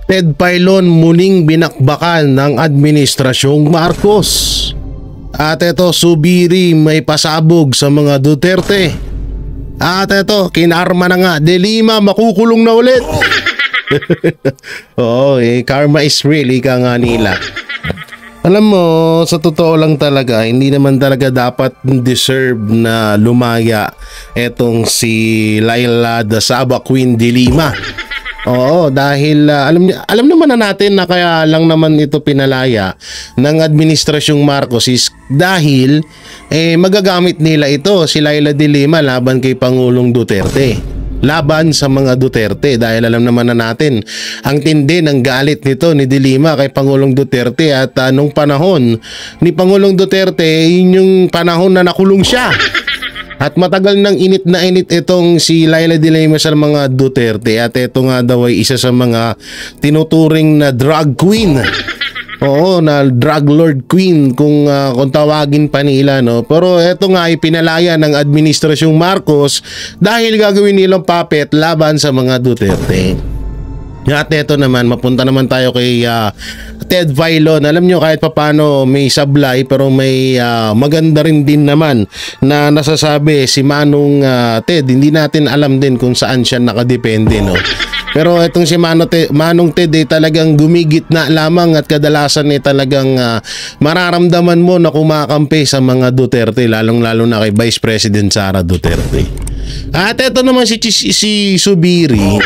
Ted Filon muling binakbakan ng Administrasyong Marcos. At ito, Zubiri may pasabog sa mga Duterte. At ito, kinarma na nga, De Lima makukulong na ulit. Oo, karma is real, ika nga nila. Alam mo, sa totoo lang talaga, hindi naman talaga dapat deserve na lumaya etong si Laila da Saba Queen De Lima. Oo, dahil alam naman na natin na kaya lang naman ito pinalaya ng Administrasyong Marcos is dahil magagamit nila ito, si Laila De Lima, laban kay Pangulong Duterte. Laban sa mga Duterte dahil alam naman na natin ang tindi ng galit nito ni De Lima kay Pangulong Duterte at nung panahon ni Pangulong Duterte, yun yung panahon na nakulong siya. At matagal nang init na init itong si Laila De Lima sa mga Duterte at ito nga daw ay isa sa mga tinuturing na drug queen. Oo, na drug lord queen kung tawagin pa nila, no. Pero eto nga ay pinalaya ng Administrasyong Marcos dahil gagawin nilang puppet laban sa mga Duterte. At eto naman, mapunta naman tayo kay Ted Filon. Alam nyo, kahit papano may sablay pero may maganda rin din naman na nasasabi si Manong Ted. Hindi natin alam din kung saan siya nakadepende, no. Pero itong si Manong Ted talagang gumigit na lamang at kadalasan talagang mararamdaman mo na kumakampi sa mga Duterte, lalong-lalo na kay Vice President Sara Duterte. At ito naman si Zubiri.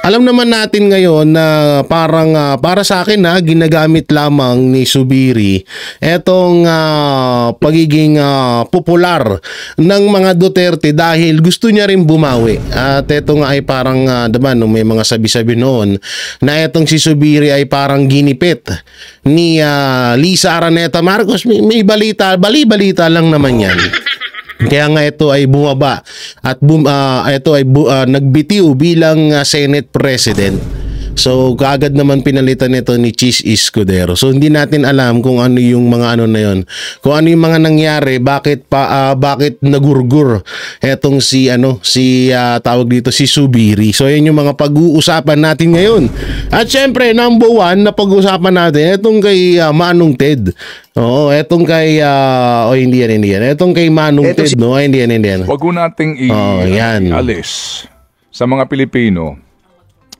Alam naman natin ngayon na parang para sa akin ginagamit lamang ni Zubiri etong pagiging popular ng mga Duterte dahil gusto niya rin bumawi. At ito nga ay parang naman may mga sabi-sabi noon na etong si Zubiri ay parang ginipit ni Lisa Araneta Marcos. May balita, bali-balita lang naman yan. Kaya nga ito ay bumaba at ito ay nagbitiw bilang Senate President. So kaagad naman pinalitan nito ni Chis Escudero. So hindi natin alam kung ano yung mga ano na yon. Kung ano yung mga nangyari, bakit nagurgur etong si tawag dito si Zubiri. So yan yung mga pag-uusapan natin ngayon. At syempre, number one na pag-uusapan natin etong kay Manong Ted. Oo, etong kay hindi yan. Etong kay Manong Ted, no? Hindi yan. Wag ko nating alis sa mga Pilipino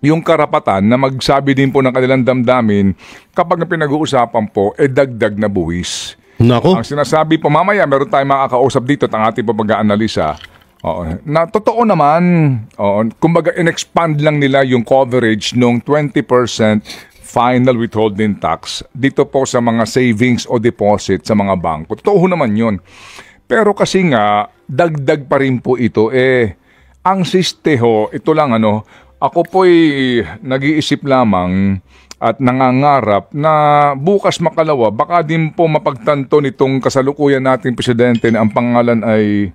yung karapatan na magsabi din po ng kanilang damdamin kapag pinag-uusapan po, dagdag na buwis. Nako. Ang sinasabi po, mamaya meron tayong makakausap dito at ang ating pag-analisa. Na totoo naman, kumbaga in-expand lang nila yung coverage ng 20% final withholding tax dito po sa mga savings o deposit sa mga bangko. Totoo naman yun. Pero kasi nga, dagdag pa rin po ito. Ang sisteho, ito lang ako po'y nag-iisip lamang at nangangarap na bukas makalawa, baka din po mapagtanto nitong kasalukuyan nating presidente na ang pangalan ay...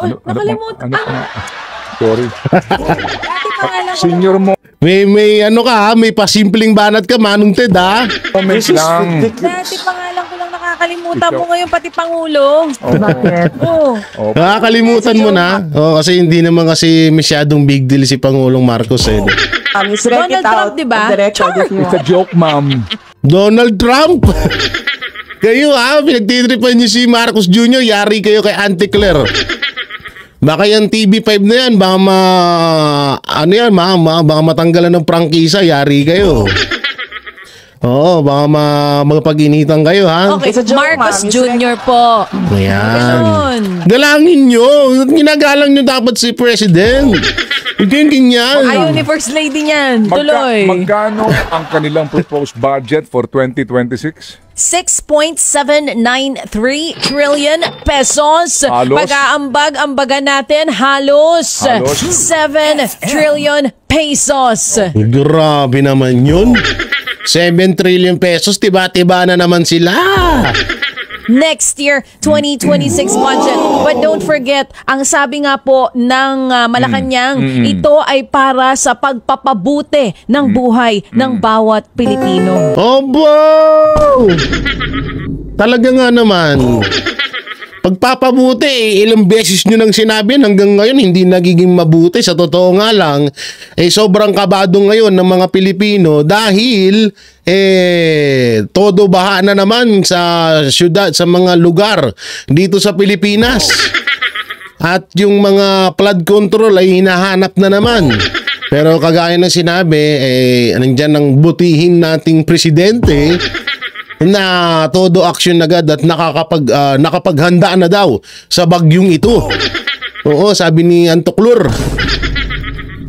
nakalimutan. Sorry. Senior mo. May may pasimpleng banat ka, Manong Ted, ha? Comment lang. Dati pangalan ko lang nakakalimutan mo ngayon, pati Pangulo. Bakit? Nakakalimutan mo na? Kasi hindi naman kasi masyadong big deal si Pangulong Marcos, Donald Trump, di ba? It's a joke, ma'am. Donald Trump? Kayo pinagtitripan niyo si Marcos Jr., yari kayo kay Auntie Claire. Baka yan TV5 na yan, baka baka matanggalan ng prangkisa, yari kayo. Oo, baka magpag-initan kayo, ha? Okay, Marcos Jr. po. Ayan. Galangin nyo. Ginagalang nyo dapat si President. Ganyan. Ayaw ni First Lady niyan. Tuloy. Magkano ang kanilang proposed budget for 2026? 6.793 trillion pesos. Pag-aambag-ambagan natin, halos 7 trillion pesos. Grabe naman yun. 7 trillion pesos, tiba-tiba na naman sila. Next year, 2026 budget. But don't forget, ang sabi nga po ng Malacanang, ito ay para sa pagpapabuti ng buhay ng bawat Pilipino. Obo! Talaga nga naman. Pagpapabuti, ilang beses nyo nang sinabi hanggang ngayon hindi nagiging mabuti. Sa totoo nga lang, sobrang kabado ngayon ng mga Pilipino dahil todo baha na naman sa syudad, sa mga lugar dito sa Pilipinas. At yung mga flood control ay hinahanap na naman. Pero kagaya ng sinabi, nandyan ang butihin nating presidente na todo action agad at nakapaghanda na daw sa bagyong ito. Oo, sabi ni Antoklur.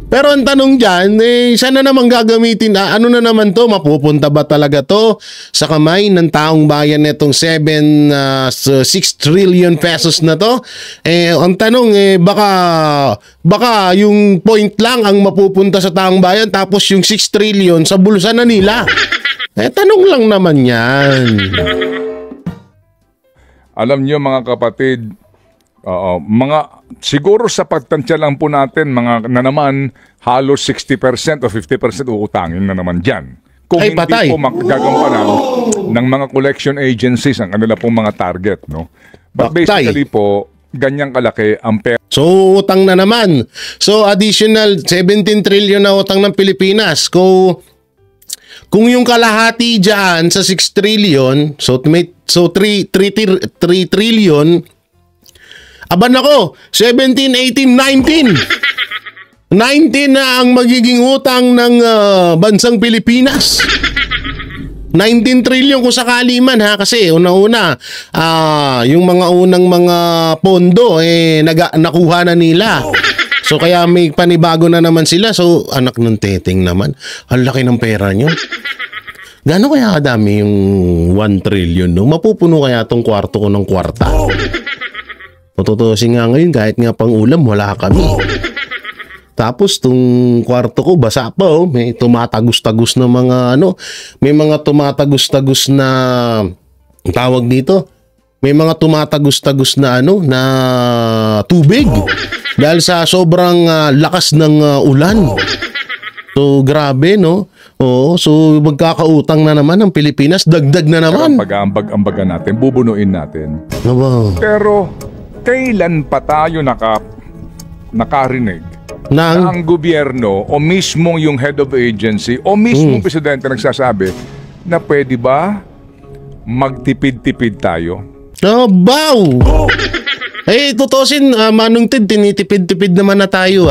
Pero ang tanong dyan, saan na naman gagamitin? Ano na naman to? Mapupunta ba talaga to sa kamay ng taong bayan netong 6 trillion pesos na to? Ang tanong, baka yung point lang ang mapupunta sa taong bayan tapos yung 6 trillion sa bulsa na nila. Tanong lang naman yan. Alam niyo mga kapatid, siguro sa pagtansya lang po natin, mga na naman halos 60% o 50% uutangin na naman dyan. Kung Ay, hindi patay. po magagampanan ng mga collection agencies ang kanila pong mga target. No? But Patay. basically po, ganyang kalaki ang pera. So, utang na naman. So, additional 17 trillion na utang ng Pilipinas. Kung yung kalahati dyan sa 6 trillion, so 3 trillion, aban ako, 17, 18, 19. 19 na ang magiging utang ng bansang Pilipinas. 19 trillion kung sakali man ha, kasi una-una yung mga unang mga pondo nakuha na nila. So kaya may panibago na naman sila. So anak ng teteng naman, ang laki ng pera nyo. Gano'n kaya kadami yung 1 trillion no? Mapupuno kaya tong kwarto ko ng kwarta? Tutusin nga ngayon, kahit nga pang ulam wala kami. Tapos tong kwarto ko basa pa, may tumatagos-tagos na mga may mga tumatagos-tagos na tawag dito. May mga tumatagos-tagos na na tubig dahil sa sobrang lakas ng ulan. So grabe no. Oo, so magkakautang na naman ang Pilipinas, dagdag na naman. Pag-aambag-ambagan natin, bubunuin natin. Wow. Pero kailan pa tayo nakarinig na ang gobyerno o mismo yung head of agency o mismo presidente nagsasabi na pwede ba magtipid-tipid tayo? Baw! Tutusin, Manong Ted, tinitipid-tipid naman na tayo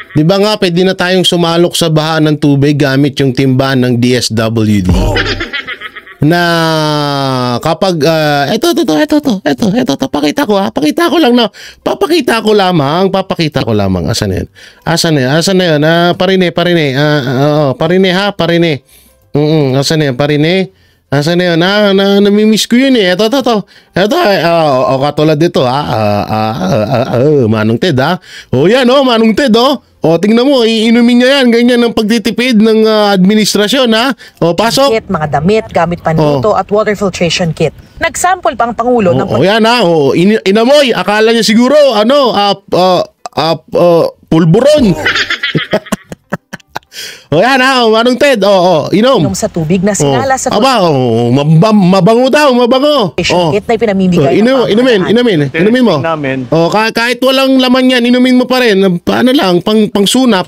Di ba nga, pwede na tayong sumalok sa baha ng tubig gamit yung timba ng DSWD. Na kapag, eto, pakita ko lamang. Asan na yun? Parine. Asan na yun, parine? Asan na yun? Namimiss ko yun eh. Ito. Katulad dito Manong Ted yan Manong Ted tingnan mo, iinumin niya yan. Ganyan ang pagtitipid ng administrasyon pasok. Kit, mga damit, gamit panluto at water filtration kit. Nagsample pa ang Pangulo ng yan inamoy. Akala niya siguro pulburon. Yan Manong Ted, inom sa tubig na sinala sa mabango daw, mabango. kit na ipinamimigay Inumin mo. Kahit walang laman yan, inumin mo pa rin. Paano lang, pangsuna.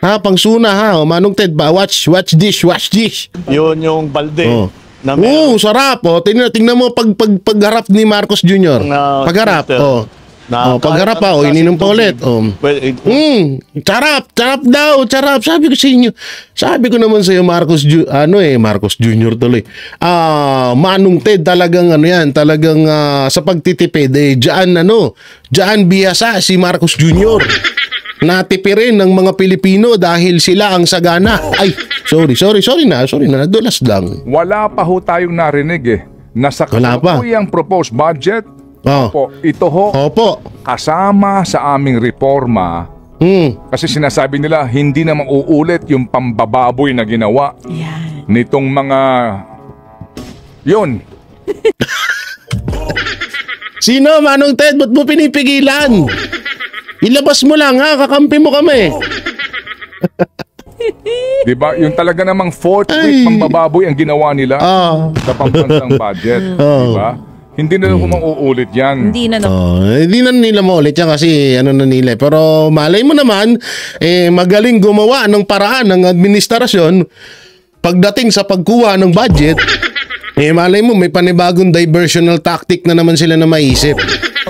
Pangsuna Manong Ted, watch this. Yun yung balde. Na sarap. Tingnan mo pagharap ni Marcos Jr. Pagharap. Pagharap ininom pa ulit. Charap daw. Sabi ko sa inyo. Sabi ko naman sa iyo, Marcos Jr. tuloy. Manong Ted, talagang talagang sa pagtitipid diyan biyasa si Marcos Jr. Natipirin ng mga Pilipino dahil sila ang sagana. Ay, sorry na, nadulas lang. Wala pa ho tayong narinig Nasa kasalukuyang proposed budget. Ito Opo. Kasama sa aming reforma. Kasi sinasabi nila hindi na mauulit yung pambababoy na ginawa nitong mga yun. Sino, Manong Ted? Ba't mo pinipigilan? Ilabas mo lang kakampi mo kami. Diba? Yung talaga namang fourth week pambababoy ang ginawa nila sa pambansang budget. Diba? Hindi na ako mauulit yan. Hindi na Hindi na nila maulit yan kasi ano na nila. Pero malay mo naman, magaling gumawa ng paraan ng administrasyon pagdating sa pagkuha ng budget. Malay mo, may panibagong diversional tactic na naman sila na maisip.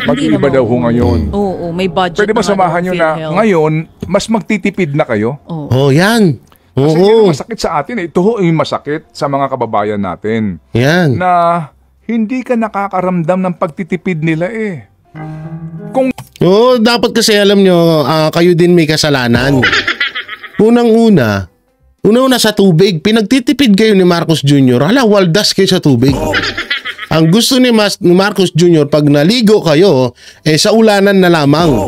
Mag-iiba daw ho ngayon. Oo, may budget. Pwede ba na samahan nyo na ngayon, mas magtitipid na kayo? Yan. Kasi yun ang masakit sa atin. Ito ho yung masakit sa mga kababayan natin. Yan. Na hindi ka nakakaramdam ng pagtitipid nila eh. Dapat kasi alam nyo, kayo din may kasalanan. Unang-una sa tubig, pinagtitipid kayo ni Marcos Jr. Waldas kayo sa tubig. Ang gusto ni Marcos Jr. pag naligo kayo, sa ulanan na lamang.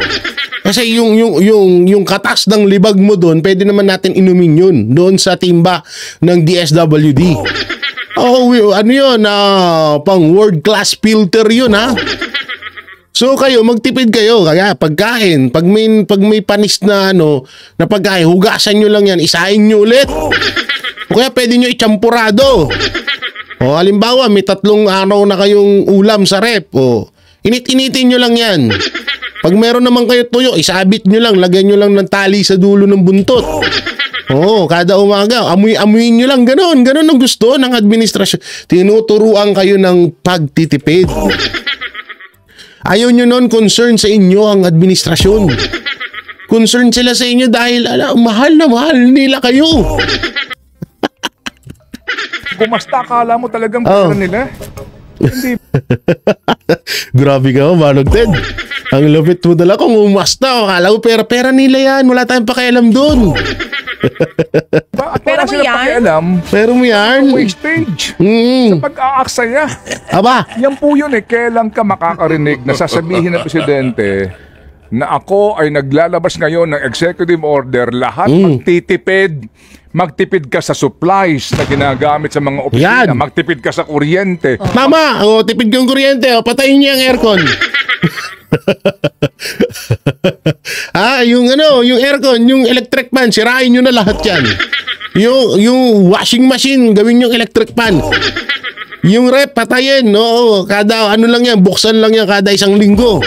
Kasi yung katas ng libag mo doon, pwede naman natin inumin yun doon sa timba ng DSWD. Ano yun? Pang world class filter yun, ha? So kayo, magtipid kayo. Kaya pagkain, pag may panis na na pagkain, hugasan nyo lang yan, isahin nyo ulit. O kaya pwede nyo ichampurado. Halimbawa, may 3 araw na kayong ulam sa rep. Init-initin nyo lang yan. Pag meron naman kayo tuyo, isabit nyo lang, lagyan nyo lang ng tali sa dulo ng buntot. Kada umaga, amuyin nyo lang, ganon ang gusto ng administrasyon. Tinuturuan kayo ng pagtitipid. Ayaw nyo nun, concern sa inyo ang administrasyon. Concern sila sa inyo dahil mahal na mahal nila kayo. Bumasta, akala mo talagang pera nila. Hindi. Grabe ka, Manong Ted. Ang lupit mo dala kung umasta. Akala ko pera nila yan. Wala tayong pakialam dun. At wala silang pakialam. Pero mo yan. Wastage. Sa pag-aaksaya. Aba. Yan po yun kailan ka makakarinig na sasabihin ng presidente na ako ay naglalabas ngayon ng executive order, lahat magtitipid. Magtipid ka sa supplies na ginagamit sa mga opisina. Yan. Magtipid ka sa kuryente. Mama, tipid yung kuryente. Patayin niyo yung aircon. Yung aircon, yung electric fan, sirain nyo na lahat yan. Yung washing machine, gawin yung electric fan. Yung rep, patayin. Kada lang yan, buksan lang yan kada 1 linggo.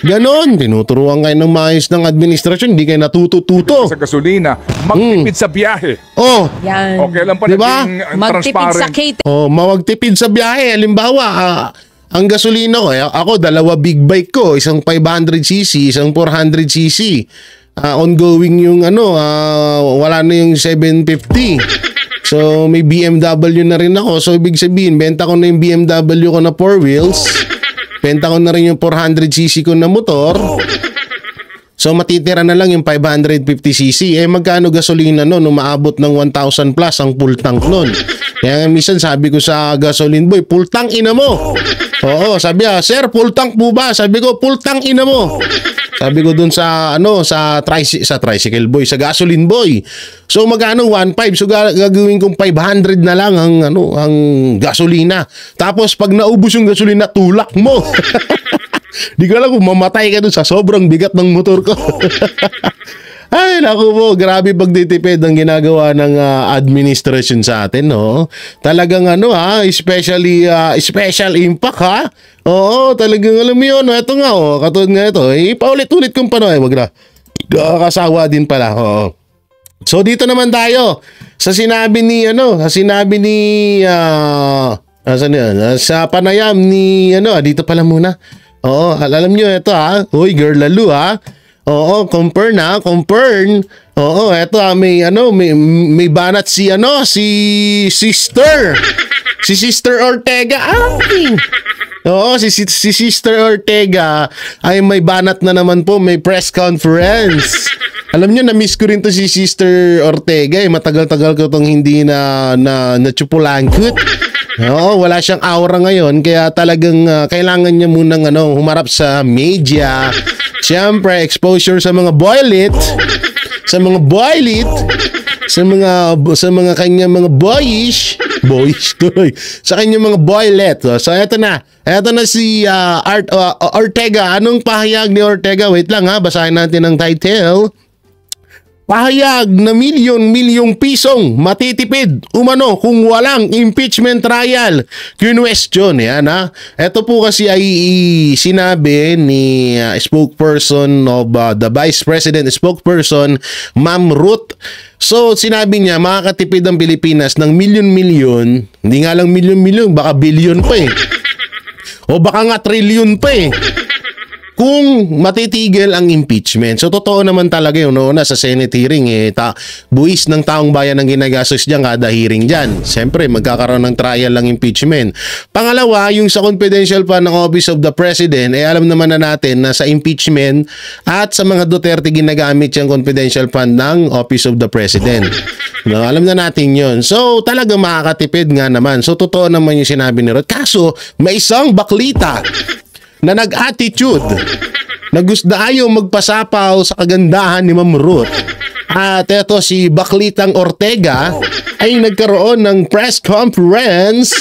Ganon, tinuturuan kayo ng maayos ng administrasyon, hindi kayo natututo. Sa gasolina, magtipid sa biyahe. Yan. Okay lang pa diba? naging Magtipid sa transparent. catering. Magtipid sa biyahe. Halimbawa, ang gasolina ko, ako 2 big bike ko, isang 500cc, isang 400cc. Ongoing yung wala na yung 750. So may BMW na rin ako. So ibig sabihin, benta ko na yung BMW ko na 4 wheels. Benta ko na rin yung 400cc ko na motor. So matitira na lang yung 550cc. Magkano gasolina no? Maabot ng 1,000 plus ang full tank nun. Kaya minsan sabi ko sa gasoline boy, full tank ina mo. Sabi sir, full tank po ba? Sabi ko, full tank ina mo. Sabi ko dun sa tricycle boy, sa gasoline boy. So magkano 1.5, so gagawin kong 500 na lang ang gasolina. Tapos pag naubos yung gasolina, tulak mo. Di ko alam kung mamatay ka dun sa sobrang bigat ng motor ko. Ay, naku po, grabe pagtitipid ang ginagawa ng administration sa atin, no? Talagang especially special impact, ha? Oo, talagang alam mo yun. Ito nga, katulad nga ito. Paulit-ulit kong wag na. Kasawa din pala, So dito naman tayo sa sinabi ni sa panayam ni dito pala muna. Alam niyo ito, ha. Hoy, girl lalo, ha. Compare. Eto may banat si Sister. Si Sister Ortega. Si Sister Ortega ay may banat na naman po, may press conference. Alam niyo, na-miss ko rin to si Sister Ortega. Matagal-tagal ko tong hindi na chupulangkut. Wala siyang aura ngayon, kaya talagang kailangan niya munang humarap sa media. Siyempre, exposure sa mga boylet, sa mga kanyang mga boyish tuloy, sa kanyang mga boylet. So eto na si Ortega. Anong pahayag ni Ortega? Wait lang, ha, basahin natin ang title. Pahayag na milyon-milyong pisong matitipid umano kung walang impeachment trial. Question yan ha. Ito po kasi ay sinabi ni spokesperson of the Vice President spokesperson, Ma'am Ruth. So sinabi niya makakatipid ang Pilipinas ng milyon-milyon, hindi nga lang milyon-milyon, baka bilyon pa eh. O baka nga trilyon pa eh. Kung matitigil ang impeachment. So totoo naman talaga yun, no? Sa Senate hearing buwis ng taong bayan ang ginagastos diyan kada hearing diyan. Siyempre magkakaroon ng trial ng impeachment. Pangalawa, yung sa confidential fund ng Office of the President, alam naman na natin na sa impeachment at sa mga Duterte ginagamit yung confidential fund ng Office of the President. No, alam na natin yun. So talaga makakatipid nga naman. So totoo naman yung sinabi ni Rod. Kaso may isang baklita na nag-attitude na gusto na ayaw magpasapaw sa kagandahan ni Ma'am Ruth. At eto si Baklitang Ortega ay nagkaroon ng press conference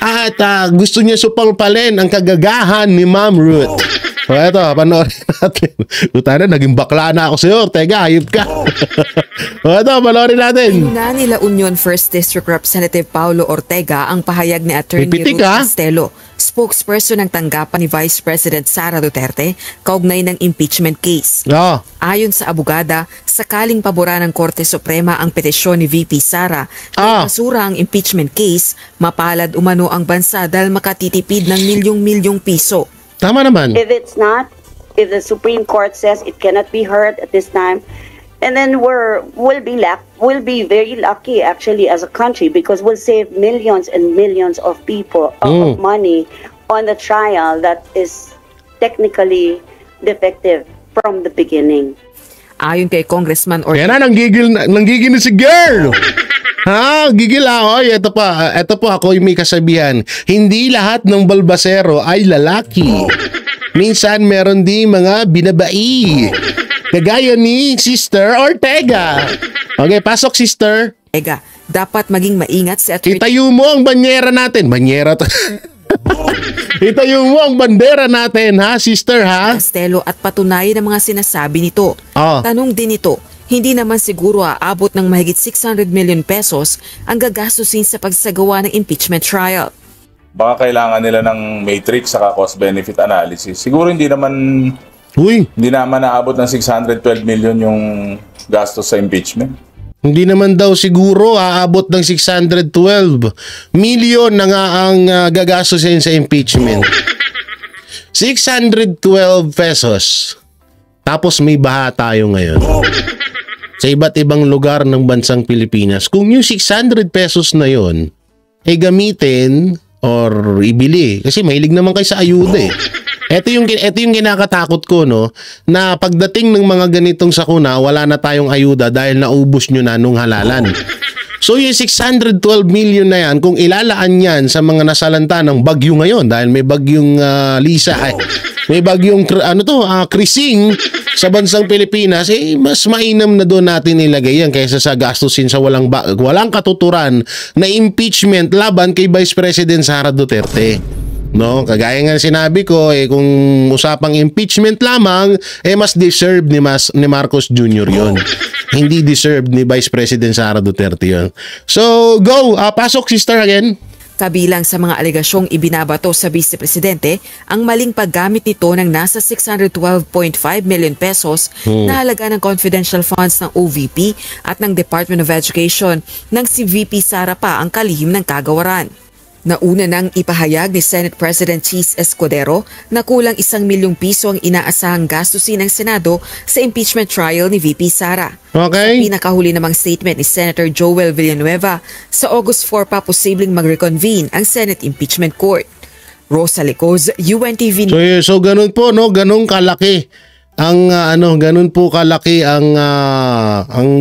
at gusto niya supalpalin ang kagagahan ni Ma'am Ruth. O eto, panoorin natin. Utana, naging bakla na ako sa'yo, Ortega, hayop ka. O eto, panoorin natin. Na nila Union 1st District Representative Paulo Ortega ang pahayag ni Attorney Pipitik, Ruth Castelo, spokesperson ng tanggapan ni Vice President Sara Duterte, kaugnay ng impeachment case. Oh. Ayon sa abogada, sakaling pabora ng Korte Suprema ang petisyon ni VP Sara na masura ang impeachment case, mapalad umano ang bansa dahil makatitipid ng milyong-milyong piso. Tama naman. If it's not, if the Supreme Court says it cannot be heard at this time, and then we'll be very lucky actually as a country, because we'll save millions and millions of people of money on the trial that is technically defective from the beginning. Ayon kay Congressman Kaya Ortega, na, nanggigil na si girl. Ha, gigil ako. Ito po ako yung may kasabihan. Hindi lahat ng balbasero ay lalaki. Minsan meron din mga binabai. Kagaya ni Sister Ortega. Okay, pasok Sister. dapat maging maingat si Attorney Itayo mo ang banyera natin. Banyera to. Itayo mo ang bandera natin, ha, sister, ha? Castelo at patunayan ang mga sinasabi nito. Tanong din ito, hindi naman siguro aabot ng mahigit 600 million pesos ang gagastusin sa pagsagawa ng impeachment trial. Baka kailangan nila ng matrix saka cost-benefit analysis. Siguro hindi naman naabot ng 612 million yung gastos sa impeachment. Hindi naman daw siguro aabot ng 612 million na nga ang gagastusin sa impeachment. 612 pesos. Tapos may baha tayo ngayon sa iba't ibang lugar ng bansang Pilipinas. Kung yung 600 pesos na yon ay gamitin or ibili, kasi mahilig naman kayo sa ayuda eh. Ito yung kinakatakot ko, no, na pagdating ng mga ganitong sakuna, wala na tayong ayuda dahil naubos nyo na nung halalan. So yung 612 million na yan, kung ilalaan yan sa mga nasalanta ng bagyo ngayon, dahil may bagyong Lisa, may bagyong Krising sa bansang Pilipinas, mas mainam na doon natin ilagay yan kaysa sa gastusin sa walang katuturan na impeachment laban kay Vice President Sara Duterte. No, kagaya nga sinabi ko, kung usapang impeachment lamang, mas deserved ni Marcos Jr. yon. Hindi deserved ni Vice President Sara Duterte yon. So, go! Pasok, sister, again. Kabilang sa mga alegasyong ibinabato sa Vice Presidente ang maling paggamit nito ng nasa 612.5 million pesos na halaga ng confidential funds ng OVP at ng Department of Education nang si VP Sara pa ang kalihim ng kagawaran. Nauna nang ipahayag ni Senate President Cheese Escudero na kulang 1 milyong piso ang inaasahang gastusin ng Senado sa impeachment trial ni VP Sara. Okay. Sa pinakahuli namang statement ni Senator Joel Villanueva, sa August 4 pa posibleng mag-reconvene ang Senate Impeachment Court. Rosa Licoz, UNTV. So ganun po, no, ganun kalaki ang ganun po kalaki ang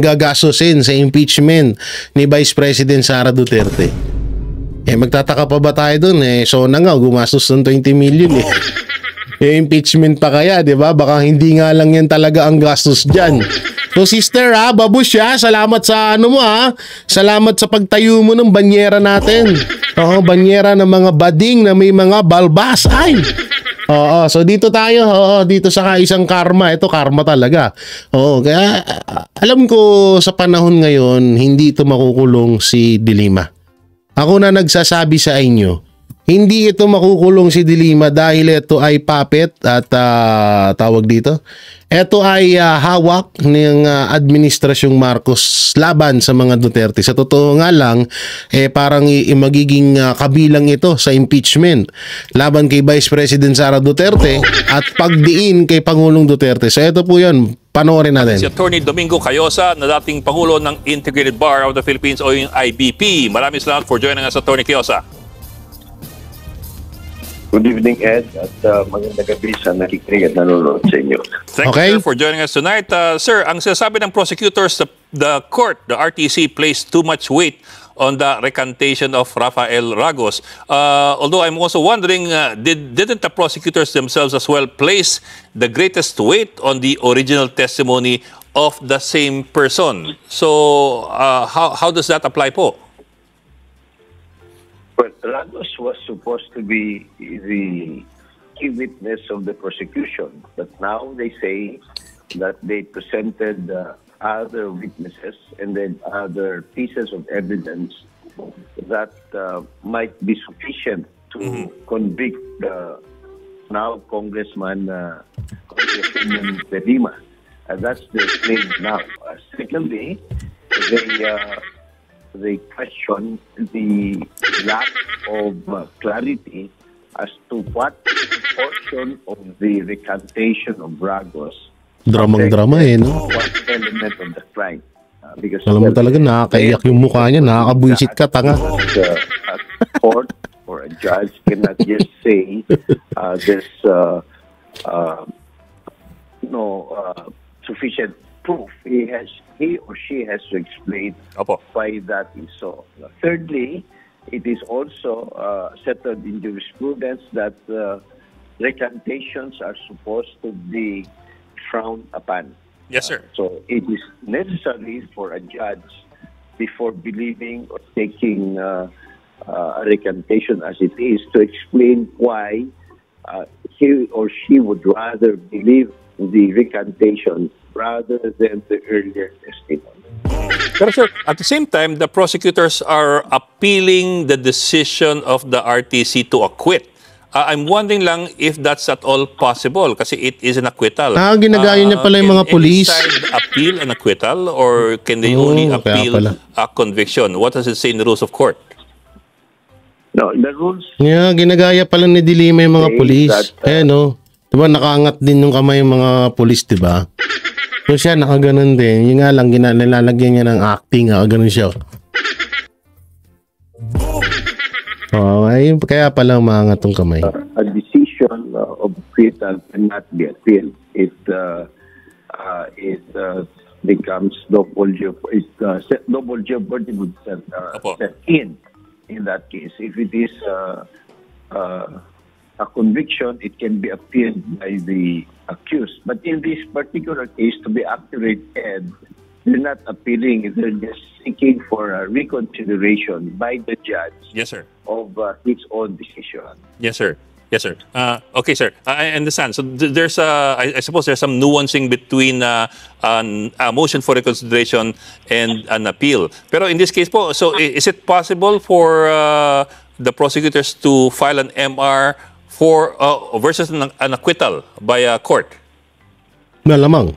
gagastusin sa impeachment ni Vice President Sara Duterte. Magtataka pa ba tayo dun? So na nga, gumastos ng 20 million impeachment pa kaya, di ba? Baka hindi nga lang yan talaga ang gastos dyan. So sister, babush, salamat sa salamat sa pagtayo mo ng banyera natin. Banyera ng mga bading na may mga balbas. Ay! Oo, so dito tayo, dito sa isang karma, ito karma talaga. Oo, kaya alam ko sa panahon ngayon, hindi ito makukulong si De Lima. Ako na nagsasabi sa inyo, hindi ito makukulong si De Lima dahil ito ay puppet at tawag dito. Ito ay hawak ng administrasyong Marcos laban sa mga Duterte. Sa totoo nga lang, parang magiging kabilang ito sa impeachment laban kay Vice President Sara Duterte at pagdiin kay Pangulong Duterte. So ito po yun, panoorin natin. Si Attorney Domingo Cayosa na dating Pangulo ng Integrated Bar of the Philippines o yung IBP. Maraming salamat for joining us, Attorney Cayosa. Good evening, Ed, at magandang gabi sa nakikinig at nanonood sa inyo. Thank you, sir, for joining us tonight. Sir, ang sinasabi ng prosecutors, the court, the RTC, placed too much weight on the recantation of Rafael Ragos. Although I'm also wondering, didn't the prosecutors themselves as well place the greatest weight on the original testimony of the same person? So, how does that apply po? Well, Ragos was supposed to be the key witness of the prosecution, but now they say that they presented other witnesses and then other pieces of evidence that might be sufficient to convict the now Congressman De Lima. That's the claim now. Secondly, they question the lack of clarity as to what portion of the recantation of Ragos Dramang-drama no? what element of the crime. Because alam mo talaga, nakakaiyak yung mukha niya, nakakabwisit ka, tanga. A court or a judge cannot just say there's sufficient proof. He or she has to explain why that is so. Thirdly, it is also settled in jurisprudence that recantations are supposed to be frowned upon. Yes, sir. So it is necessary for a judge, before believing or taking a recantation as it is, to explain why he or she would rather believe the recantation rather than the earlier testimony. Pero sir, at the same time, the prosecutors are appealing the decision of the RTC to acquit. I'm wondering lang if that's at all possible kasi it is an acquittal. Ginagaya niya pala yung mga police. Can any side appeal an acquittal or can they only appeal a conviction? What does it say in the rules of court? No, the rules... Yeah, ginagaya pala ni De Lima yung mga police. No? Diba, nakaangat din yung kamay yung mga police, diba? So siya, nakaganon din. Yung nga lang, nilalagyan niya ng acting, nakaganon siya. Kaya pala umangat tong kamay. A decision of acquittal cannot be appealed. It becomes double jeopardy. Double jeopardy would set in that case. If it is a conviction, it can be appealed by the accused. But in this particular case, to be accurate, Ed, they're not appealing. They're just seeking for a reconsideration by the judge. Yes, sir. Of his own decision. Yes, sir. Yes, sir. Okay, sir. I understand. So there's I suppose there's some nuancing between a motion for reconsideration and an appeal. Pero in this case po, so is it possible for the prosecutors to file an MR for versus an acquittal by a court? Malamang.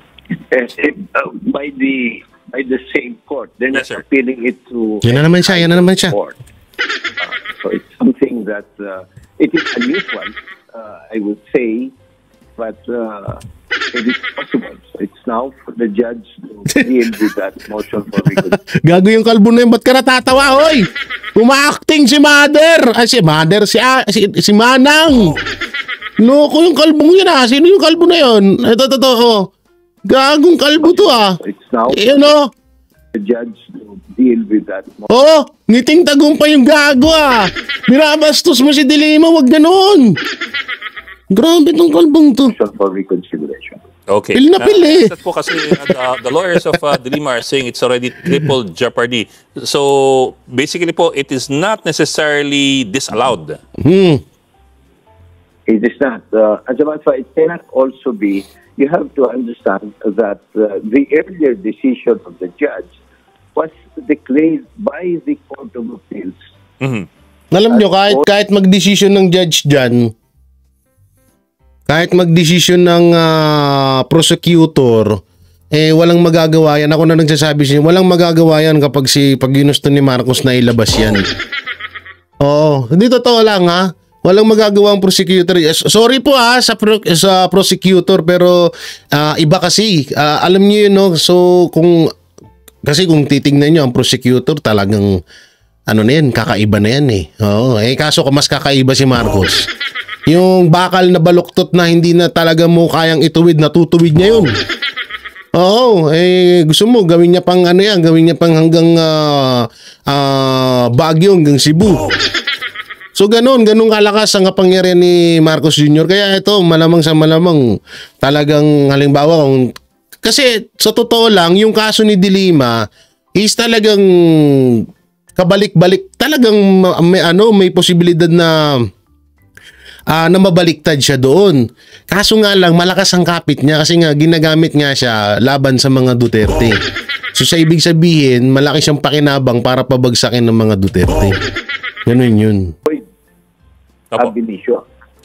By the same court. They're not appealing it to... Yan na naman siya. Court. So it's something that it is unusual, I would say, but it is possible. So it's now for the judge to deal with that motion for reconsideration. Gago yung kalbo na yun. Ba't ka natatawa, hoy? Uma-acting si Mother. Si Manang. Loko yung kalbong yun, Sino yung kalbo na yun? Ito. Gagong kalbo to, It's now the judge to deal with that motion. Ngiting tagumpay yung gago, Binabastos mo si De Lima, wag ganoon. Grabe tong kalbong to. For reconsideration. Okay. Pil na pil That po kasi the lawyers of De Lima are saying it's already triple jeopardy. So basically po, it is not necessarily disallowed. It is not. As a matter of fact, it cannot also be. You have to understand that the earlier decision of the judge was declared by the Court of Appeals. Alam nyo, kahit mag-decision ng judge dyan, kahit mag-decision ng prosecutor, walang magagawa yan. Ako na nagsasabi siya, walang magagawa yan kapag pag ginusto ni Marcos na ilabas yan. Oo, hindi totoo lang ha. Walang magagawa ang prosecutor. Sorry po sa prosecutor, pero iba kasi. Alam niyo yun, no? So, kung titingnan niyo ang prosecutor, talagang kakaiba na yan eh. Oo, kaso mas kakaiba si Marcos. Yung bakal na baluktot na hindi na talaga mo kayang ituwid, natutuwid niya yun. Oo, gusto mo gawin niya pang gawin niya pang hanggang Baguio, hanggang Cebu. So ganun kalakas ang kapangyarihan ni Marcos Jr. Kaya ito, malamang sa malamang talagang halimbawa kasi sa totoo lang, yung kaso ni De Lima is talagang kabalik-balik, talagang may posibilidad na mabaliktad siya doon. Kaso nga lang, malakas ang kapit niya kasi nga ginagamit nga siya laban sa mga Duterte. So sa ibig sabihin, malaki siyang pakinabang para pabagsakin ng mga Duterte. Ganun yun.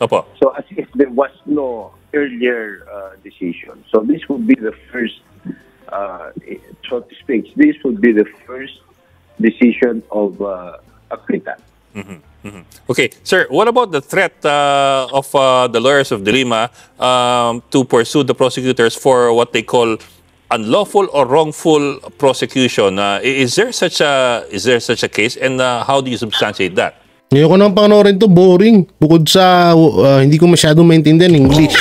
Opo. So as if there was no earlier decision. So this would be the first, so to speak, this would be the first decision of acquittal. Okay, sir, what about the threat of the lawyers of De Lima to pursue the prosecutors for what they call unlawful or wrongful prosecution? Is there such a case, and how do you substantiate that? Ngayon ko nang panoorin to, boring. Bukod sa hindi ko masyadong maintindihan English.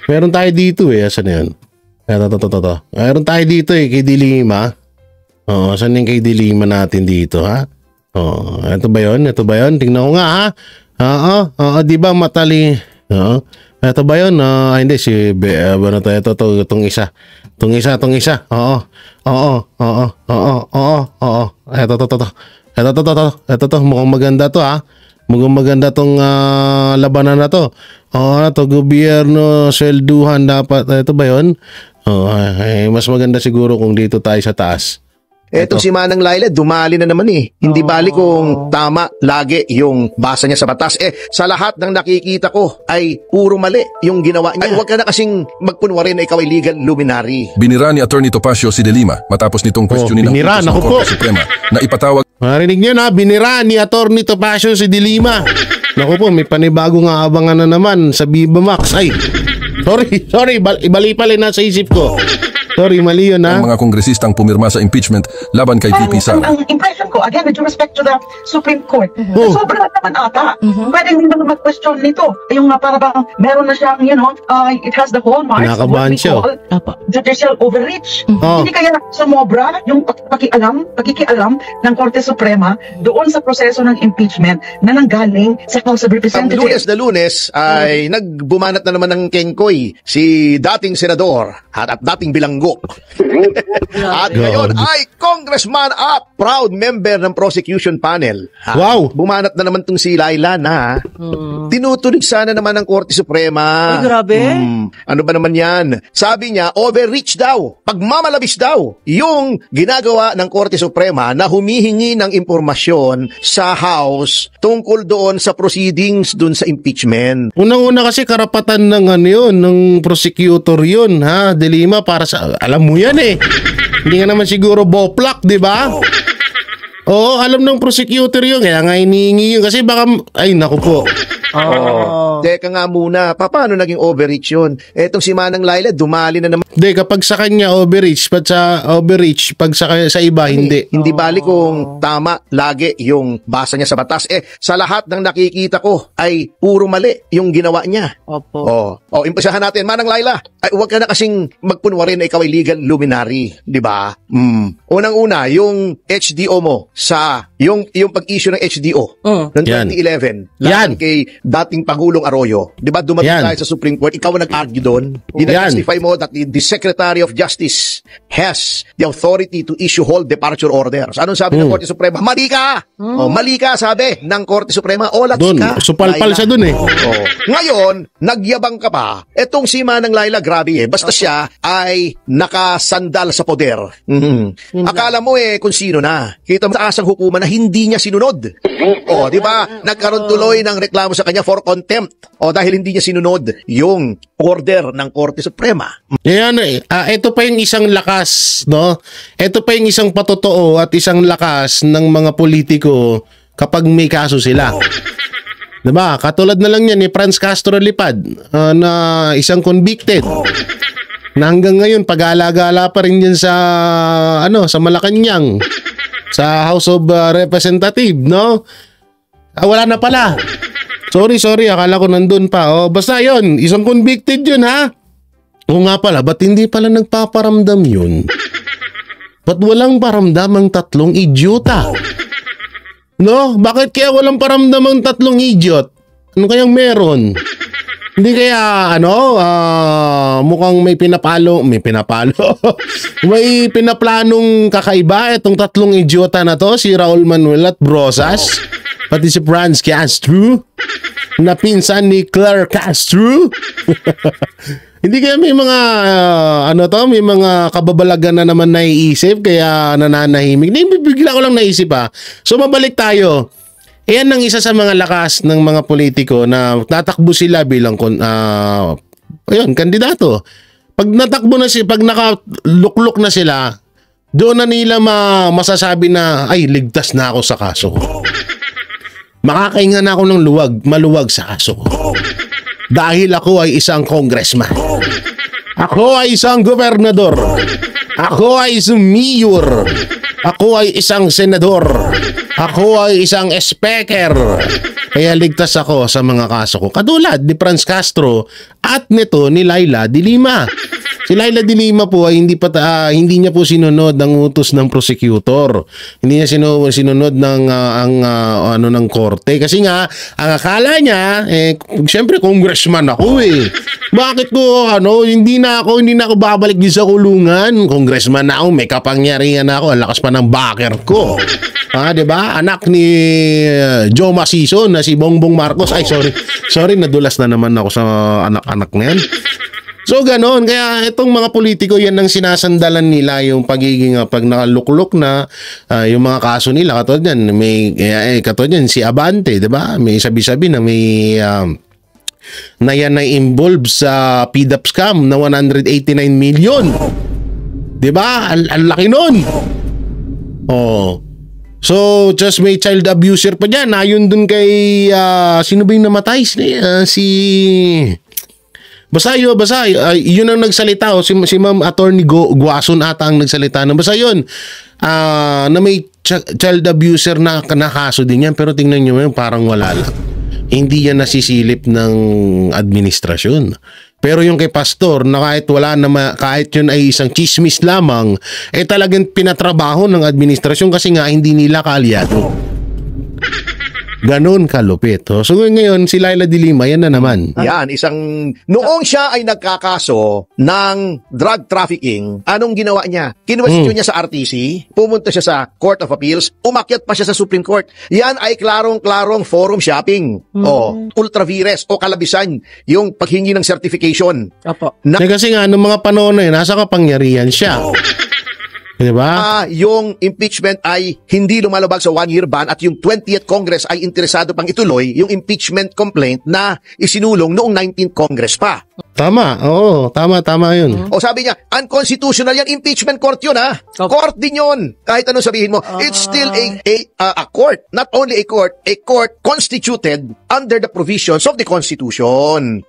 Meron tayo dito asan na yun? Ito. Meron tayo dito kay De Lima. Oo, saan yung kay De Lima natin dito ha? Oh, ito ba 'yon? Tingnan ko nga ha. Oo, di ba matali? Oo. Ito ba 'yon? Hindi si itong isa. Itong isa. Oo. Ito, mukhang maganda to ha. Mukhang maganda tong labanan na to. To gobyerno, swelduhan dapat. Ito ba 'yon? Mas maganda siguro kung dito tayo sa taas. Etong si Manang Laila, dumali na naman Hindi bali kung tama lagi yung basa niya sa batas. Sa lahat ng nakikita ko ay puro mali yung ginawa niya. Ay, huwag ka na kasing magpunwari na ikaw ay legal luminary. Binira ni Attorney Topacio si De Lima matapos nitong questionin ng Korte Suprema na ipatawag. Marinig niyo na, binira ni Attorney Topacio si De Lima. Naku po, may panibagong aabangan na naman sa Viva Max. Ay, sorry, ibali pala na sa isip ko. Sorry, mali yun ha. Ang mga kongresistang pumirma sa impeachment laban kay VP Sara. Ang impression ko, again, with respect to the Supreme Court, sobrang naman ata. Pwede hindi naman mag-question nito. Yung para bang meron na siyang, it has the hallmarks of what we call judicial overreach. Hindi kaya sumobra yung pakikialam ng Korte Suprema doon sa proseso ng impeachment na nanggaling sa House of Representatives. Ang Lunes ay nagbumanat na naman ng kengkoy si dating senador at dating bilanggo. At ngayon ay congressman at proud member ng prosecution panel. Wow! Bumanat na naman tong si Laila na tinutunog sana naman ng Korte Suprema. Ay, grabe. Ano ba naman yan? Sabi niya, overreach daw, pagmamalabis daw yung ginagawa ng Korte Suprema na humihingi ng impormasyon sa House tungkol doon sa proceedings doon sa impeachment. Unang-una kasi karapatan ng ng prosecutor yun ha, De Lima, para sa alam mo yan Hindi nga naman siguro boplak, di ba? Oo, alam ng prosecutor yun. Kaya nga hinihingi yun. Kasi baka, ay naku po. Teka nga muna, paano naging overreach yun? Etong si Manang Laila, dumali na naman. Hindi, kapag sa kanya overreach, pag sa iba, hindi. Hindi bali kung tama lagi yung basa niya sa batas. Sa lahat ng nakikita ko ay puro mali yung ginawa niya. Opo. Impisahan natin, Manang Laila. Ay, huwag ka na kasing magpunwari na ikaw ay legal luminary, di ba? Unang-una, yung HDO mo, sa yung pag-issue ng HDO noong 2011 laban kay dating Pangulong Arroyo. 'Di ba dumating tayo sa Supreme Court, ikaw ang nag-argue doon. Ina-justify mo that the Secretary of Justice has the authority to issue whole departure orders. Anong sabi ng Korte Suprema? Mali ka! Mali ka, sabi ng Korte Suprema. Olat ka. Supalpal siya doon eh. Ngayon, nagyabang ka pa. Etong si Manang Laila, grabe basta siya ay nakasandal sa poder. Akala mo kung sino na. Kita mo sa asang hukuman na hindi niya sinunod. Di ba? Nagkaroon tuloy ng reklamo sa kanya for contempt. Dahil hindi niya sinunod yung order ng Korte Suprema. Ito pa yung isang lakas, no? Ito pa yung isang patotoo at isang lakas ng mga politiko kapag may kaso sila. Diba? Katulad na lang yan ni Franz Castro Lipad na isang convicted. Na hanggang ngayon pag-alagala pa rin yan sa sa Malacanang, sa House of Representative, no? Wala na pala. Sorry, akala ko nandun pa. Basta yon, isang convicted yun, ha? O nga pala, ba't hindi pala nagpaparamdam yun? Ba't walang paramdam ang tatlong idiota? No? Bakit kaya walang paramdam ang tatlong idiot? Ano kayang meron? Hindi kaya, mukhang may pinapalo. May pinaplanong kakaiba itong tatlong idiota na to, si Raul Manuel at Brosas, pati si Franz Castro, na pinsan ni Claire Castro. Hindi kaya may mga may mga kababalagan na naman naiisip kaya nananahimik. Bigla ko lang naisip So mabalik tayo. Yan ang isa sa mga lakas ng mga politiko na tatakbo sila bilang kandidato. Pag natakbo na sila, pag nakaluklok na sila, doon na nila masasabi na ay ligtas na ako sa kaso. Makakainga na ako ng maluwag sa kaso. Dahil ako ay isang congressman. Ako ay isang gobernador. Ako ay isang mayor. Ako ay isang senador. Ako ay isang speaker. Kaya ligtas ako sa mga kaso ko. Katulad ni Franz Castro at nito ni Laila de Lima. Si Laila de Lima po ay hindi niya po sinunod ng utos ng prosecutor. Hindi niya sinunod ng ng korte kasi nga ang akala niya siyempre congressman ako Bakit ko hindi na ako babalik din sa kulungan. Congressman na ako, may kapangyarihan na ako, ang lakas pa ng backer ko. 'Di ba? Anak ni Joe Masison na si Bongbong Marcos. Ay sorry nadulas na naman ako sa anak-anak na yan. So ganon, kaya itong mga politiko yan ang sinasandalan nila yung pagiging pag nakaluklok na yung mga kaso nila. Katulad yan, katulad yan si Abante, 'di ba? May sabi-sabi na may na yan ay involved sa PDAP scam na 189 million. 'Di ba? Ang laki nun. So just may child abuser pa diyan. Ayon dun kay sino ba yung namatay? Basta yun ang nagsalita si Ma'am Attorney Guason ata ang nagsalita. Basta yun na may child abuser na kaso din yan, pero tingnan nyo yun, parang wala lang. Hindi yan nasisilip ng administrasyon. Pero yung kay pastor na kahit yun ay isang chismis lamang, talagang pinatrabaho ng administrasyon kasi nga hindi nila kaalyado. Ganon kalupit. So ngayon, si Laila de Lima, yan na naman. Yan, noong siya ay nagkakaso ng drug trafficking, anong ginawa niya? Kinwestiyon niya sa RTC, pumunta siya sa Court of Appeals, umakyat pa siya sa Supreme Court. Yan ay klarong-klarong forum shopping. Ultra vires o kalabisan yung paghingi ng certification. Kasi nga, nung mga panahon na yun, nasa kapangyarihan siya. Diba? Yung impeachment ay hindi lumalabag sa 1-year ban at yung 20th Congress ay interesado pang ituloy yung impeachment complaint na isinulong noong 19th Congress pa. Tama, tama yun. Sabi niya, unconstitutional yan, impeachment court yun Court din yun. Kahit anong sabihin mo, it's still a court. Not only a court constituted under the provisions of the Constitution.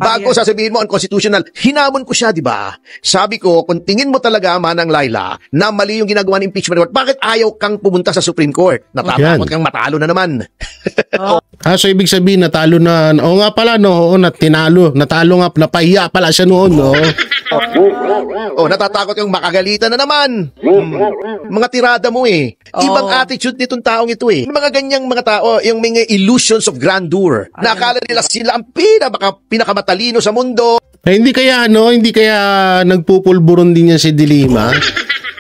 Bago sasabihin mo unconstitutional, hinamon ko siya, di ba? Sabi ko, kung tingin mo talaga, Manang Laila, na mali yung ginagawa ng impeachment court, bakit ayaw kang pumunta sa Supreme Court? Natatakot kang matalo na naman. So ibig sabihin, natalo na, o nga pala, no, natalo nga, napahiya pala siya noon, no? Natatakot yung makagalitan na naman. Mga tirada mo eh. Ibang attitude nitong taong ito eh. Mga ganyang mga tao, yung mga illusions of grandeur. Nakala nila sila ang pinakamatalino sa mundo. Hindi kaya nagpupulburon din yan si Dilima?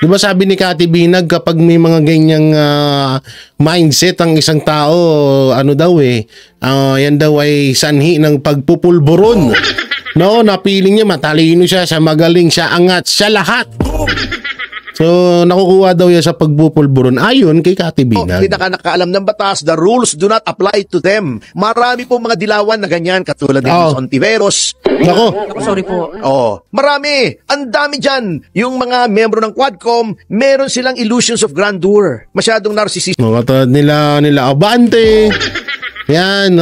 Di ba sabi ni Kati Binag, kapag may mga ganyang mindset ang isang tao, yan daw ay sanhi ng pagpupulburon. No, napiling niya, matalino siya magaling siya, angat siya lahat. So, nakukuha daw yan sa pagpupulburon ayon kay Kati Binag. Hindi nakaalam ng batas, the rules do not apply to them. Marami po mga dilawan na ganyan, katulad ni Ontiveros. Sorry po. Marami. Ang dami dyan. Yung mga membro ng Quadcom, meron silang illusions of grandeur. Masyadong narcissistic. Mga nila Abante. Yan,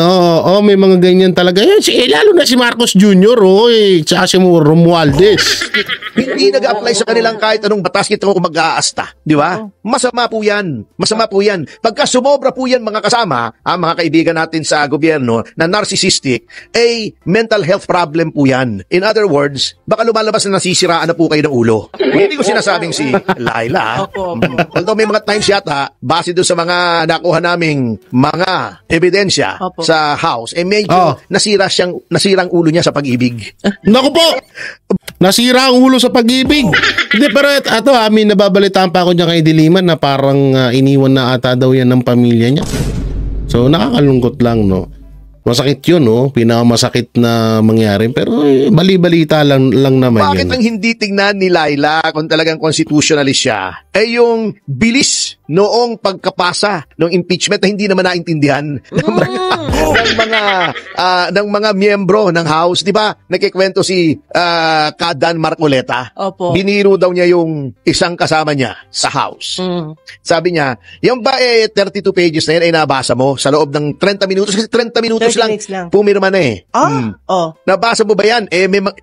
may mga ganyan talaga. Yan, lalo na si Marcos Jr., tsaka si Romualdez. Hindi nag-apply sa kanilang kahit anong batas kung mag-aasta. Di ba? Masama po yan. Pagka sumobra po yan, mga kasama, mga kaibigan natin sa gobyerno na narcissistic, mental health problem po yan. In other words, baka lumalabas na nasisiraan na po kayo ng ulo. Hindi ko sinasabing si Laila. Although may mga times yata, base doon sa mga nakuha naming mga ebidensya sa House, medyo nasirang ulo niya sa pag-ibig. Naku po! Nasira ang ulo sa pag-ibig. Hindi, pero ito nababalitaan pa ako niya kay Diliman na parang iniwan na ata daw yan ng pamilya niya. So, nakakalungkot lang, no? Masakit yun, no? Pinakamasakit na mangyari. Pero bali-balita lang naman Bakit yan. Ang hindi tingnan ni Laila kung talagang constitutionalist siya yung bilis noong pagkapasa ng impeachment na hindi naman naintindihan ng mga miyembro ng House. Di ba? Nakikwento si Kadan Marcoleta. Biniro daw niya yung isang kasama niya sa House. Sabi niya, yung ba 32 pages na yan ay nabasa mo sa loob ng 30 minutos? Kasi 30 minutos lang pumirma na eh. Nabasa mo ba yan?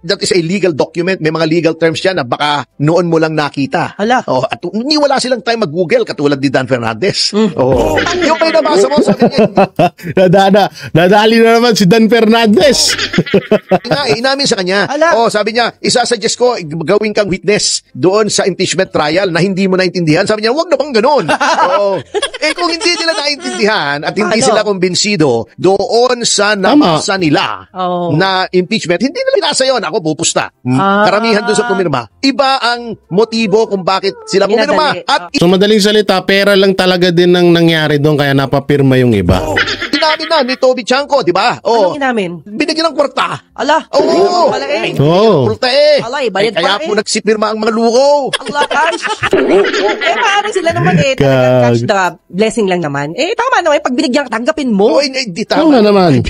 That is a legal document. May mga legal terms yan na baka noon mo lang nakita. At hindi wala silang time mag-google katulad ni Dan Fernandez. Yung pa nabasa mo, sabi niya. Nadali na naman si Dan Fernandez. Inamin sa kanya. Sabi niya, isasuggest ko gawin kang witness doon sa impeachment trial na hindi mo naintindihan. Sabi niya, wag na bang ganun. Kung hindi nila naintindihan at hindi sila kumbinsido doon sa nabasa nila na impeachment, hindi nila binasa yun. Ako pupusta. Karamihan doon sa pumirma. Iba ang motibo kung bakit sila pumirma. So madaling salita, pera lang talaga din ang nangyari doon kaya napapirma yung iba. Inamin na ni Toby Chanco, di ba? Anong inamin? Binigyan ng kwarta. Kwarta kaya po nagsipirma ang mga luko. Paano sila naman talagang catch the blessing lang naman. Tama naman, pag binigyan ka, tanggapin mo. Hindi tama. Naman.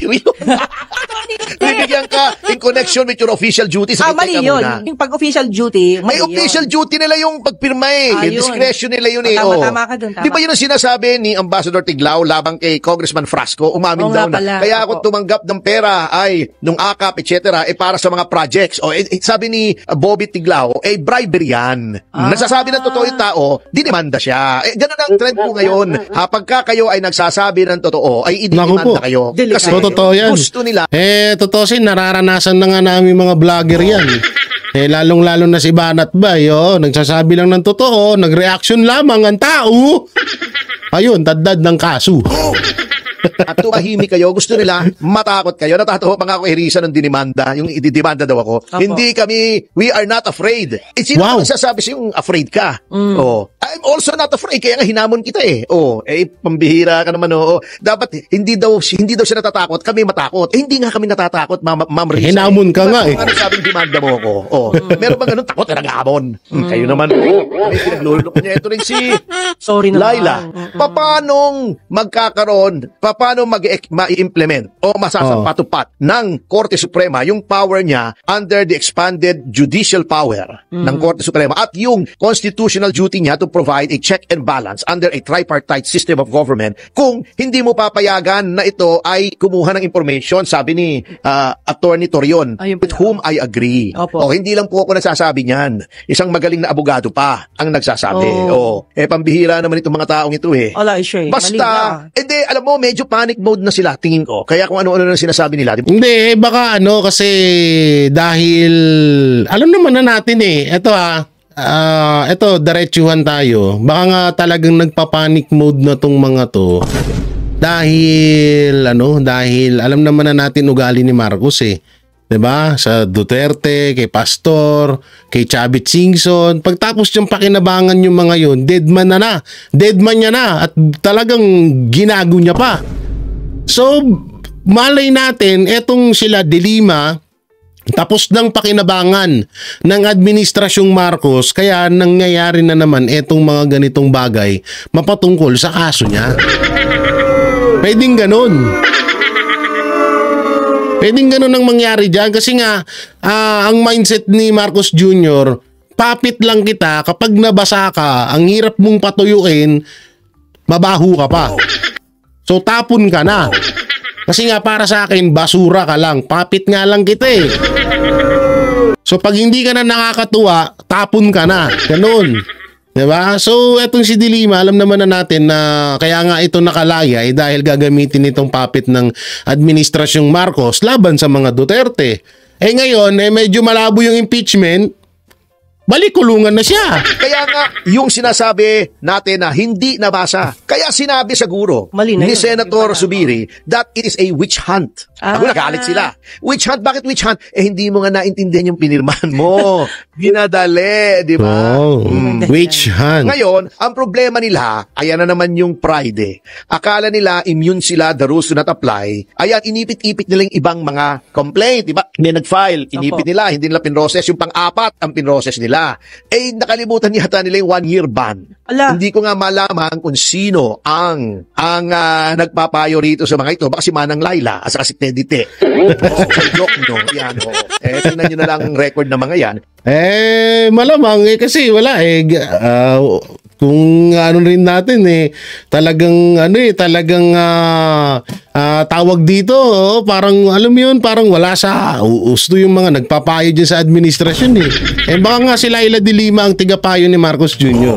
Binigyan ka in connection with your official duty. Mali yun. Yung pag-official duty, mali yun. Official duty nila yung pagpirma Discretion nila yun Tama ka dun. Di ba yun ang sinasabi ni Ambassador Tiglao labang kay Congressman Frasco? Umamin daw na. Kaya ako tumanggap ng pera nung AKAP, etc. Para sa mga projects. Sabi ni Bobby Tiglao, bribery yan. Nasasabi ng totoo yung tao, dinimanda siya. Ganun ang trend po ngayon. Pagka kayo ay nagsasabi ng totoo, ay idinimanda kayo. Kasi totoo yan. Gusto nila. Totoo nararanasan na nga namin mga vlogger yan. Lalong-lalo na si Banat Bay, nagsasabi lang ng totoo, nag-reaction lamang ang tao. Ayun, taddad ng kaso. At tumahimik kayo, gusto nila matakot kayo. Natatawa pa nga ako Risa ng dinimanda, yung ididimanda daw ako. Hindi kami, we are not afraid. Sino ba nagsasabi siyang afraid ka? I'm also not afraid, kaya nga hinamon kita pambihira ka naman. Dapat hindi daw siya natatakot, kami matakot. Hindi nga kami natatakot, Ma'am Risa. Hinamon ka nga Ano sabing demanda mo ako? Meron bang ganun takot na nag-aamon? Kayo naman, may pinaglulok niya. Ito rin si Laila. Paanong magkakaroon, paano ma-implement o masasampatupat ng Korte Suprema yung power niya under the expanded judicial power ng Korte Suprema at yung constitutional duty niya to provide a check and balance under a tripartite system of government kung hindi mo papayagan na ito ay kumuha ng information, sabi ni Attorney Torion, with whom I agree. O hindi lang po ako nagsasabi niyan. Isang magaling na abogado pa ang nagsasabi. Pambihira naman itong mga taong ito eh. Basta, alam mo, medyo panic mode na sila, tingin ko. Kaya kung ano-ano na sinasabi nila. Hindi, baka kasi dahil, alam naman na natin ito, diretsuhan tayo. Baka nga talagang nagpa-panic mode na tong mga to. Dahil alam naman na natin ugali ni Marcos eh. 'Di ba? Sa Duterte, kay Pastor, kay Chavit Singson, pagtapos yung pakinabangan yung mga yun, deadman niya na at talagang ginago niya pa. So, malay natin, etong sila De Lima, tapos ng pakinabangan ng administrasyong Marcos, kaya nangyayari na naman etong mga ganitong bagay mapatungkol sa kaso niya. Pwedeng ganun. Pwedeng ganun ang mangyari dyan kasi nga ang mindset ni Marcos Jr., papit lang kita, kapag nabasa ka, ang hirap mong patuyuin, mabaho ka pa. So tapon ka na. Kasi nga para sa akin, basura ka lang, papit nga lang kita eh. So pag hindi ka na nakakatuwa, tapon ka na. Ganun. Diba? So, etong si De Lima, alam naman na natin na kaya nga ito nakalaya dahil gagamitin itong puppet ng administrasyong Marcos laban sa mga Duterte. Ngayon, medyo malabo yung impeachment, balik kulungan na siya. Kaya nga, yung sinasabi natin na hindi nabasa, kaya sinabi siguro ni Senator Zubiri that it is a witch hunt. Ako nagalit sila. Witch hunt? Bakit witch hunt? Hindi mo nga naintindihan yung pinirmahan mo. Ginadali, di ba? Witch hunt. Ngayon, ang problema nila, ayan na naman yung pride. Akala nila immune sila, the rules do not apply. Ayan, inipit-ipit nila yung ibang mga complaint, di ba? Hindi nag-file, inipit nila, hindi nila pinroses. Yung pang-apat ang pinroses nila. Nakalimutan yata nila yung 1-year ban. Hindi ko nga malaman kung sino ang nagpapayo rito sa mga ito. Baka si Manang Laila at saka si Teddy Te. Joke nyo. Yan, tingnan nyo na lang ang record ng mga yan. Malamang kasi wala kung ano rin natin talagang tawag dito parang alam mo yun, parang wala sa gusto yung mga nagpapayo dyan sa administrasyon baka nga si Laila De Lima ang tigapayo ni Marcos Jr.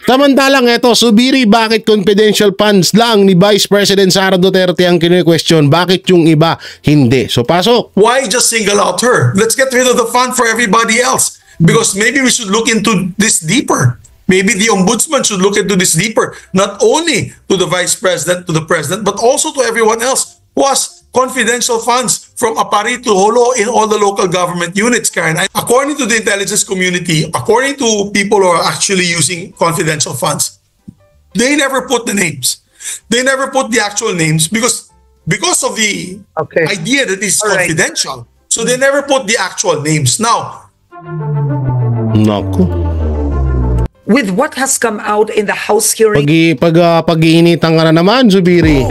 Samantalang Zubiri, bakit confidential funds lang ni Vice President Sara Duterte ang kine-question? Bakit yung iba hindi? So pasok. Why just single out her? Let's get rid of the fund for everybody else. Because maybe we should look into this deeper. Maybe the ombudsman should look into this deeper. Not only to the Vice President, to the President, but also to everyone else who has confidential funds from Apari to Holo in all the local government units, Karen. According to the intelligence community, according to people who are actually using confidential funds, they never put the names. They never put the actual names because of the idea that it's confidential. So they never put the actual names. Now, with what has come out in the House hearing, pag-iinitan ka na naman, Zubiri.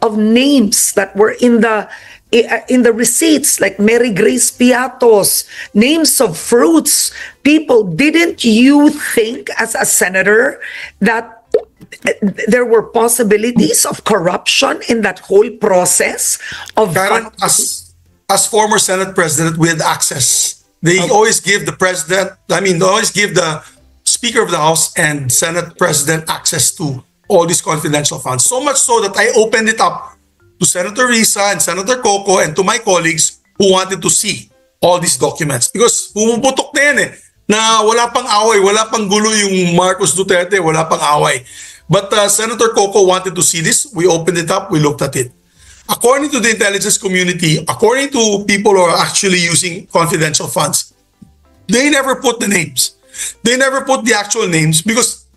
of names that were in the receipts, like Mary Grace Piatos, names of fruits. People, didn't you think as a senator that there were possibilities of corruption in that whole process of Karen, as former Senate President, we had access. They always give the President, they always give the Speaker of the House and Senate President access to all these confidential funds. So much so that I opened it up to Senator Risa and Senator Coco and to my colleagues who wanted to see all these documents. Because pumuputok na yan na wala pang away, wala pang gulo yung Marcos Duterte, wala pang away. But Senator Coco wanted to see this. We opened it up, we looked at it. According to the intelligence community, according to people who are actually using confidential funds, they never put the names. They never put the actual names because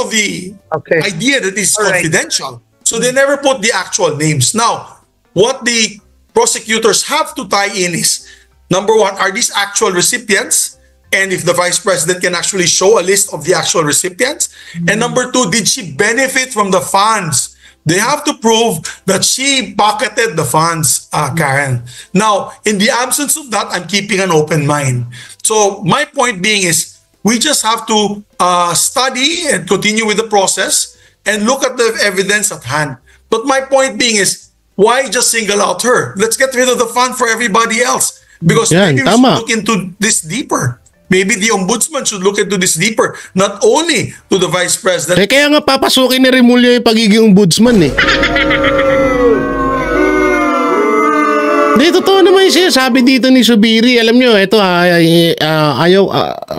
of the idea that it's confidential. So they never put the actual names. Now, what the prosecutors have to tie in is, number one, are these actual recipients? And if the Vice President can actually show a list of the actual recipients. And number two, did she benefit from the funds They have to prove that she pocketed the funds, Karen. Now, in the absence of that, I'm keeping an open mind. So my point being is, we just have to study and continue with the process and look at the evidence at hand. But my point being is, why just single out her? Let's get rid of the fund for everybody else. Because maybe we should look into this deeper. Maybe the ombudsman should look into this deeper, not only to the vice president. Kaya nga papasukin ni Remulla yung pagiging ombudsman eh. Di, totoo naman yung sinasabi dito ni Zubiri. Alam nyo, ito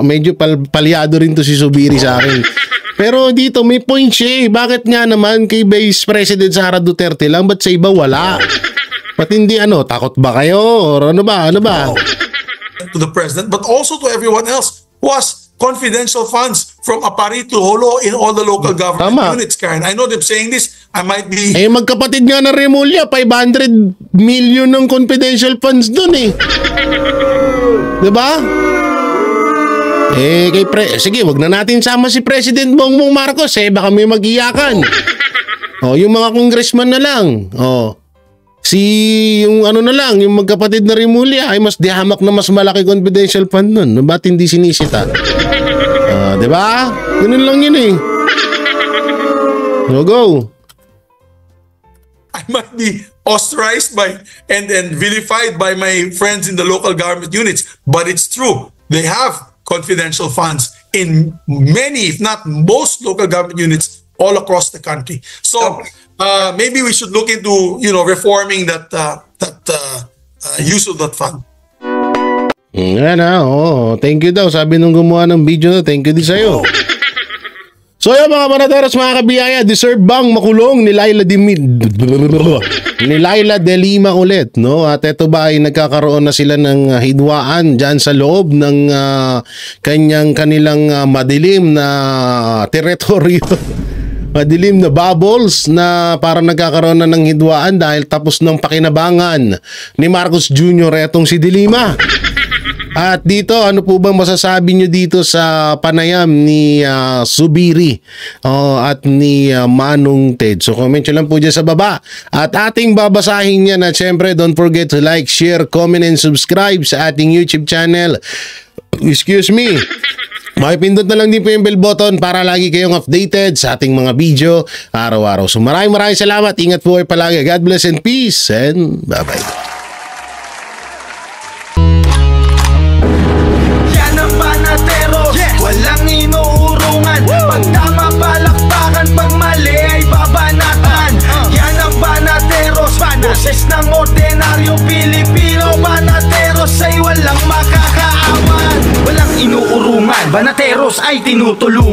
medyo palyado rin to si Zubiri sa akin. Pero dito may point siya eh. Bakit nga naman kay Vice President Sara Duterte lang, ba't sa iba wala? Ba't hindi takot ba kayo? Or ano ba? To the president, but also to everyone else who has confidential funds from Apari to Holo in all the local government units, Karen. I know them saying this. I might be... magkapatid nga ng Remulla, 500 million ng confidential funds dun eh. Diba? Sige, wag na natin sama si President Bongbong Marcos baka may mag-iyakan. Yung mga congressman na lang. Yung na lang, yung magkapatid na Remulla ay mas dihamak na mas malaki confidential fund nun. Ba't hindi sinisita? Diba? Ganun lang yun eh. Go. I might be ostracized by and vilified by my friends in the local government units, but it's true. They have confidential funds in many, if not most, local government units all across the country. So maybe we should look into reforming that use of that fund. Thank you daw. Sabi nung gumawa ng video na, thank you din sa'yo. So yung mga manateros, mga kabiyaya, deserve bang makulong ni Laila de Lima ulit, no? At ito ba ay nagkakaroon na sila ng hidwaan dyan sa loob ng kanilang madilim na teritoryo, madilim na bubbles na parang nagkakaroon na ng hidwaan dahil tapos ng pakinabangan ni Marcos Jr. etong si de Lima. At dito, ano po bang masasabi nyo dito sa panayam ni Zubiri at ni Manong Ted? So comment nyo lang po dyan sa baba. At ating babasahin yan at syempre don't forget to like, share, comment, and subscribe sa ating YouTube channel. Excuse me. Makipindot na lang din po yung bell button para lagi kayong updated sa ating mga video araw-araw. So maraming salamat. Ingat po kayo palagi. God bless and peace and bye-bye. Walang inuurungan. Pag tama palakpakan, pag mali ay babanatan. Yan ang Banateros, boses ng ordinaryong Pilipino. Banateros ay walang makakaawan. Walang inuurungan, Banateros ay tinutulungan.